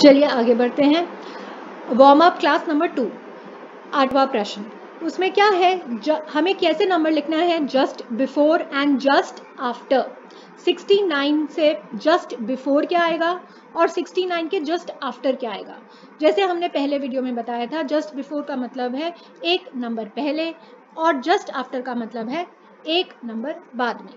चलिए आगे बढ़ते हैं। वार्म अप क्लास नंबर 2, 8वां प्रश्न। उसमें क्या है, हमें कैसे नंबर लिखना है, just before and just after. 69 से जस्ट बिफोर क्या आएगा और 69 के जस्ट आफ्टर क्या आएगा। जैसे हमने पहले वीडियो में बताया था, जस्ट बिफोर का मतलब है एक नंबर पहले और जस्ट आफ्टर का मतलब है एक नंबर बाद में।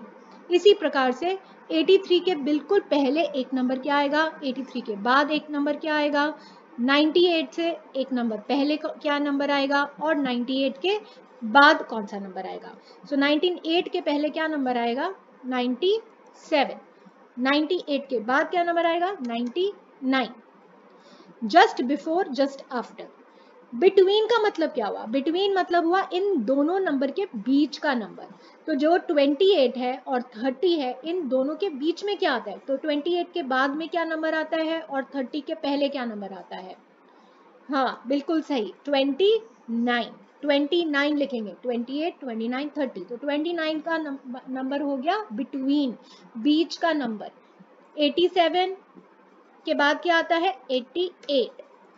इसी प्रकार से 83 के बिल्कुल पहले एक नंबर क्या आएगा, 83 के बाद एक नंबर क्या आएगा, 98 से एक नंबर पहले क्या नंबर आएगा और 98 के बाद कौन सा नंबर आएगा। सो 98 के पहले क्या नंबर आएगा, 97। 98 के बाद क्या नंबर आएगा, 99। Just before just after. Between का मतलब क्या हुआ, बिटवीन मतलब हुआ इन दोनों नंबर के बीच का नंबर। तो जो 28 है और 30 है, इन दोनों के बीच में क्या आता है, तो 28 के बाद में क्या नंबर आता है और 30 के पहले क्या नंबर आता है। हाँ बिल्कुल सही, 29। 29 लिखेंगे, 28, 29, 30। तो 29 का नंबर हो गया बिटवीन, बीच का नंबर। 87 के बाद क्या आता है, 88,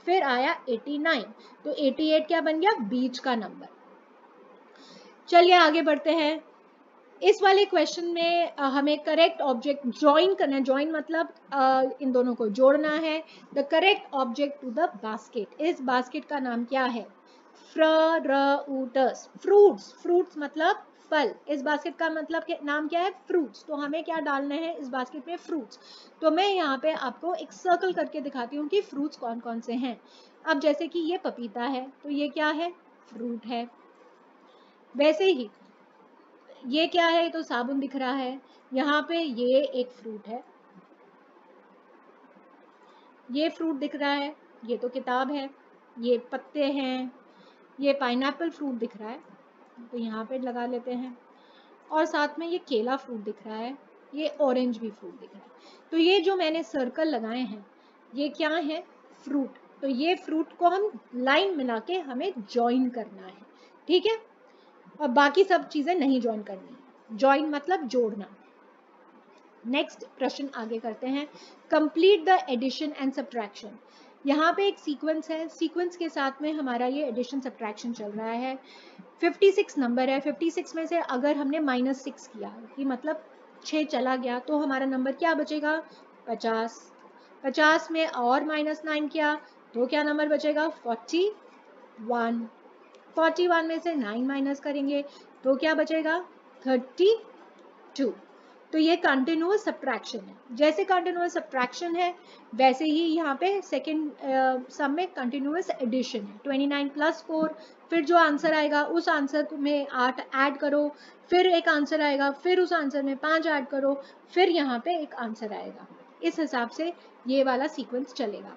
फिर आया 89। तो 88 क्या बन गया, बीच का नंबर। चलिए आगे बढ़ते हैं। इस वाले क्वेश्चन में हमें करेक्ट ऑब्जेक्ट ज्वाइन करना है। ज्वाइन मतलब इन दोनों को जोड़ना है। The correct object to the basket. इस बास्केट का नाम क्या है, फ्रूट्स। फ्रूट्स मतलब फल। इस बास्केट का मतलब नाम क्या है, फ्रूट्स। तो हमें क्या डालना है इस बास्केट में, फ्रूट्स। तो मैं यहाँ पे आपको एक सर्कल करके दिखाती हूँ कि फ्रूट्स कौन कौन से हैं। अब जैसे कि ये पपीता है, तो ये क्या है, फ्रूट है। वैसे ही ये क्या है, तो साबुन दिख रहा है। यहाँ पे ये एक फ्रूट है, ये फ्रूट दिख रहा है। ये तो किताब है, ये पत्ते हैं। ये पाइनएप्पल फ्रूट दिख रहा है, तो यहाँ पे लगा लेते हैं। और साथ में ये केला फ्रूट दिख रहा है, ये ऑरेंज भी फ्रूट दिख रहा है। तो ये जो मैंने सर्कल लगाए हैं, ये क्या है, फ्रूट। तो ये फ्रूट को हम लाइन मिला के हमें ज्वाइन करना है, ठीक है। और बाकी सब चीजें नहीं ज्वाइन करनी है। ज्वाइन मतलब जोड़ना। नेक्स्ट प्रश्न आगे करते हैं। Complete the addition and subtraction. यहाँ पे एक सीक्वेंस है, सीक्वेंस के साथ में हमारा ये एडिशन सब्ट्रैक्शन चल रहा है। 56 नंबर है, 56 में से अगर हमने -6 किया कि मतलब 6 चला गया, तो हमारा नंबर क्या बचेगा, 50। 50 में और -9 किया तो क्या नंबर बचेगा, 41। 41 में से 9 माइनस करेंगे तो क्या बचेगा, 32। तो ये कंटिन्यूअस सब्ट्रैक्शन है। जैसे कंटिन्यूअस सब्ट्रैक्शन है, वैसे ही यहाँ पे सेकेंड सम में कंटिन्यूअस एडिशन है। 29 + 4, फिर जो आंसर आएगा उस आंसर में 8 ऐड करो, फिर एक आंसर आएगा, फिर उस आंसर में 5 ऐड करो, फिर यहाँ पे एक आंसर आएगा। इस हिसाब से ये वाला सीक्वेंस चलेगा।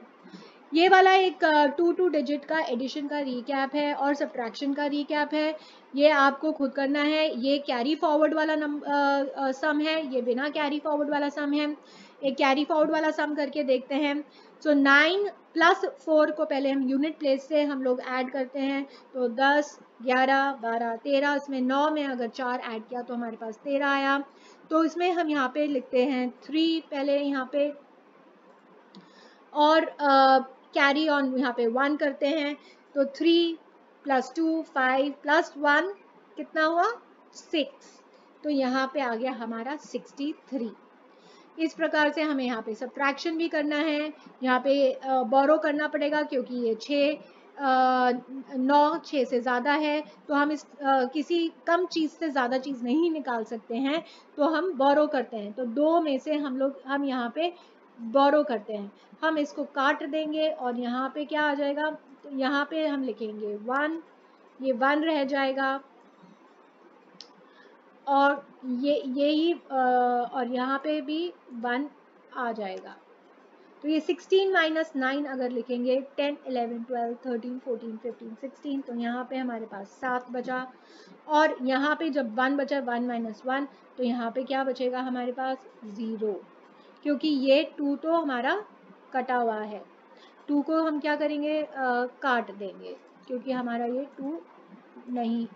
ये वाला एक 2 डिजिट का एडिशन का रीकैप है और सब्ट्रैक्शन का रीकैप है। ये आपको खुद करना है। ये कैरी फॉरवर्ड वाला सम है, ये बिना कैरी फॉरवर्ड वाला सम है। एक कैरी फॉरवर्ड वाला सम करके देखते हैं। सो 9 + 4 को पहले हम यूनिट प्लेस से हम लोग ऐड करते हैं, तो 10, 11, 12, 13। इसमें 9 में अगर 4 ऐड किया तो हमारे पास 13 आया। तो इसमें हम यहाँ पे लिखते हैं 3 पहले यहाँ पे, और कैरी ऑन यहाँ पे 1 करते हैं। तो 3 + 2 5 + 1 कितना हुआ, 6। तो यहाँ पे आ गया हमारा 63। इस प्रकार से हमें यहाँ पे सब्ट्रैक्शन भी करना है। यहाँ पे बोरो करना पड़ेगा क्योंकि ये 9 6 से ज़्यादा है, तो हम इस किसी कम चीज़ से ज़्यादा चीज़ नहीं निकाल सकते हैं, तो हम बोरो करते हैं। तो 2 में से हम यहाँ पे बोरो करते हैं। हम इसको काट देंगे और यहाँ पे क्या आ जाएगा, तो यहाँ पे हम लिखेंगे 1, ये 1 रह जाएगा, और यही और यहाँ पे भी 1 आ जाएगा। तो ये 16 - 9 अगर लिखेंगे, 10 11 12 13 14 15 16, तो यहाँ पे हमारे पास 7 बचा। और यहाँ पे जब 1 बचा, 1 - 1, तो यहाँ पे क्या बचेगा हमारे पास, 0, क्योंकि ये 2 तो हमारा कटा हुआ है। 2 को हम क्या करेंगे, काट देंगे, क्योंकि हमारा ये 2 नहीं,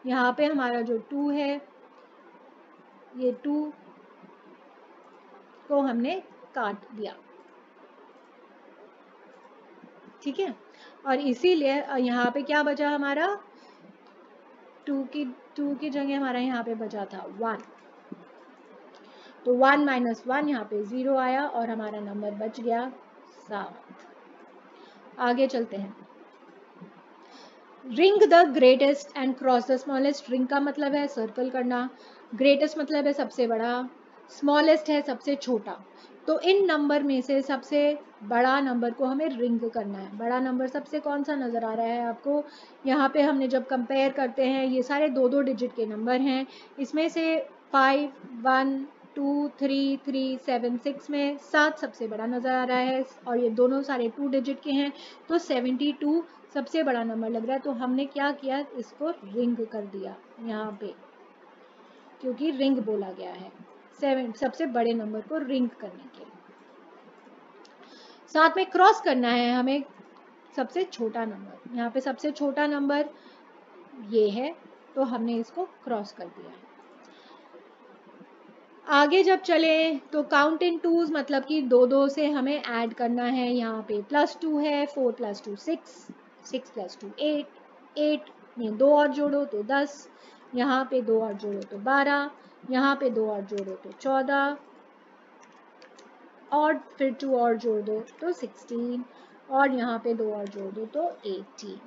यहाँ पे हमारा जो 2 है, ये 2 को हमने काट दिया, ठीक है। और इसीलिए यहाँ पे क्या बचा हमारा, 2 की जगह हमारा यहाँ पे बचा था 1, तो 1 माइनस 1 यहाँ पे 0 आया और हमारा नंबर बच गया 7। आगे चलते हैं। Ring the greatest and cross the smallest. Ring का मतलब है सर्कल करना, ग्रेटेस्ट मतलब है सबसे बड़ा, स्मॉलेस्ट है सबसे छोटा। तो इन नंबर में से सबसे बड़ा नंबर को हमें रिंग करना है। बड़ा नंबर सबसे कौन सा नज़र आ रहा है आपको, यहाँ पे हमने जब कंपेयर करते हैं ये सारे 2-2 डिजिट के नंबर हैं, इसमें से 5, 1, 2, 3, 3, 7, 6 में 7 सबसे बड़ा नज़र आ रहा है और ये दोनों सारे 2 डिजिट के हैं, तो 72 सबसे बड़ा नंबर लग रहा है। तो हमने क्या किया, इसको रिंग कर दिया यहाँ पे, क्योंकि रिंग बोला गया है 7 सबसे बड़े नंबर को रिंग करने के। साथ में क्रॉस करना है हमें सबसे छोटा नंबर, यहाँ पे सबसे छोटा नंबर ये है, तो हमने इसको क्रॉस कर दिया है। आगे जब चले तो काउंट इन टूज, मतलब कि 2-2 से हमें ऐड करना है। यहाँ पे +2 है, 4 + 2 6, 6 + 2 8, 8 में 2 और जोड़ो तो 10, यहाँ पे 2 और जोड़ो तो 12, यहाँ पे 2 और जोड़ो तो 14, और फिर 2 और जोड़ दो तो 16, और यहाँ पे 2 और जोड़ दो तो 18।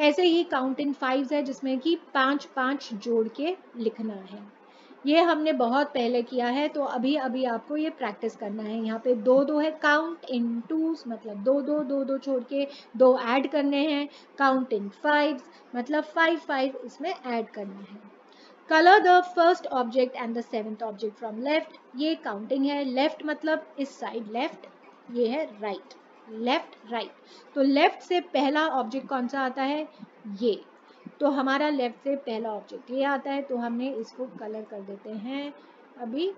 ऐसे ही काउंट इन 5 है जिसमें कि 5-5 जोड़ के लिखना है। ये हमने बहुत पहले किया है, तो अभी अभी आपको ये प्रैक्टिस करना है। यहाँ पे 2-2 है, काउंट इन टूज मतलब 2-2 छोड़ के 2 ऐड करने हैं। काउंट इन 5 मतलब 5-5 इसमें ऐड करना है। Colour the first object and the 7th object from left, ये काउंटिंग है। लेफ्ट मतलब इस साइड लेफ्ट, ये है राइट, लेफ्ट राइट। तो लेफ्ट से पहला ऑब्जेक्ट कौन सा आता है, ये, तो हमारा लेफ्ट से पहला ऑब्जेक्ट ये आता है, तो हमने इसको कलर कर देते हैं अभी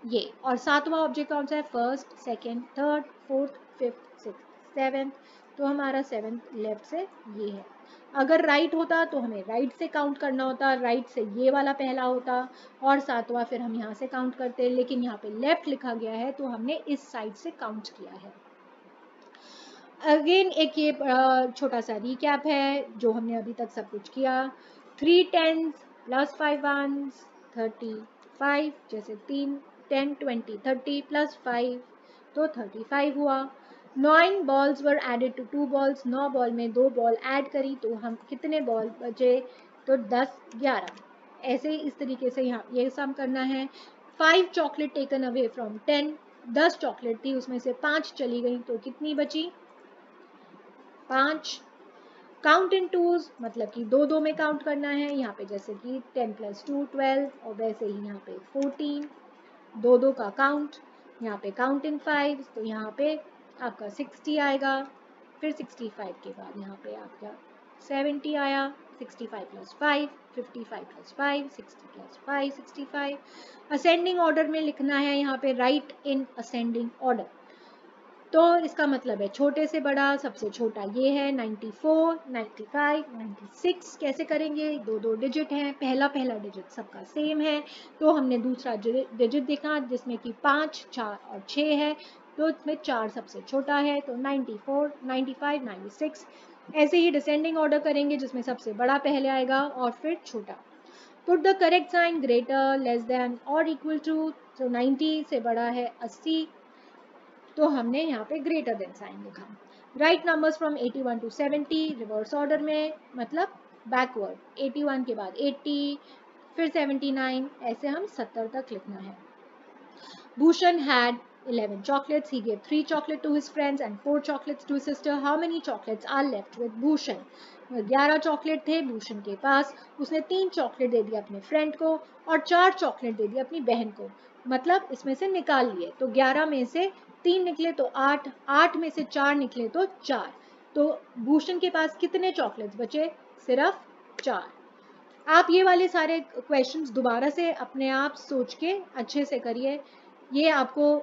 ये। और 7वां ऑब्जेक्ट कौन सा है, first, second, third, fourth, fifth, sixth, 7th, तो हमारा 7th लेफ्ट से ये है। अगर राइट होता तो हमें राइट से काउंट करना होता, राइट से ये वाला पहला होता और 7वां फिर हम यहाँ से काउंट करते, लेकिन यहाँ पे लेफ्ट लिखा गया है तो हमने इस साइड से काउंट किया है। अगेन एक ये छोटा सा रिकैप है जो हमने अभी तक सब कुछ किया। 3 10s + 5 1s 35, जैसे 3 10 20 30 + 5 तो 35 हुआ। 9 balls were added to 2 balls, 9 ball में 2 बॉल ऐड करी तो हम कितने बॉल बचे, तो 10 11। ऐसे ही इस तरीके से यहाँ ये सम करना है। 5 chocolate taken away from 10, 10 chocolate थी उसमें से 5 चली गई तो कितनी बची, 5। काउंट इन टूज मतलब कि 2-2 में काउंट करना है। यहाँ पे जैसे कि 10 + 2 12, और वैसे ही यहाँ पे 14, 2-2 का काउंट। यहाँ पे काउंट इन 5 तो यहाँ पे आपका 60 आएगा, फिर 65 के बाद यहाँ पे आपका 70 आया, 65 + 5 55 + 5 60 + 5 65। असेंडिंग ऑर्डर में लिखना है यहाँ पे, राइट इन असेंडिंग ऑर्डर। तो इसका मतलब है छोटे से बड़ा, सबसे छोटा ये है 94, 95, 96। कैसे करेंगे, 2-2 डिजिट हैं, पहला डिजिट सबका सेम है, तो हमने दूसरा डिजिट देखा जिसमें कि 5, 4 और 6 है, तो इसमें 4 सबसे छोटा है, तो 94, 95, 96। ऐसे ही डिसेंडिंग ऑर्डर करेंगे जिसमें सबसे बड़ा पहले आएगा और फिर छोटा। Put the correct sign greater, less than और इक्वल टू, तो 90 से बड़ा है 80, तो हमने यहाँ पे ग्रेटर देन साइन लिखा। Right numbers from 81 to 70 reverse order में, मतलब बैकवर्ड, 81 के बाद 80 फिर 79, ऐसे हम 70 तक लिखना है। Bhushan had 11 chocolates. He gave 3 chocolates to his friends and 4 chocolates to his sister. How many chocolates are left with Bhushan? 11 chocolate थे भूषण के पास, उसने 3 चॉकलेट दे दिया अपने फ्रेंड को और 4 चॉकलेट दे दिया अपनी बहन को, मतलब इसमें से निकाल लिए, तो 11 में से 3 निकले तो 8, 8 में से 4 निकले तो 4, तो भूषण के पास कितने चॉकलेट्स बचे, सिर्फ 4। आप ये वाले सारे क्वेश्चंस दोबारा से अपने आप सोच के अच्छे से करिए, ये आपको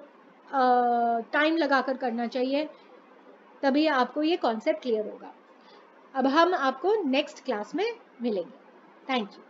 टाइम लगाकर करना चाहिए, तभी आपको ये कॉन्सेप्ट क्लियर होगा। अब हम आपको नेक्स्ट क्लास में मिलेंगे। Thank you.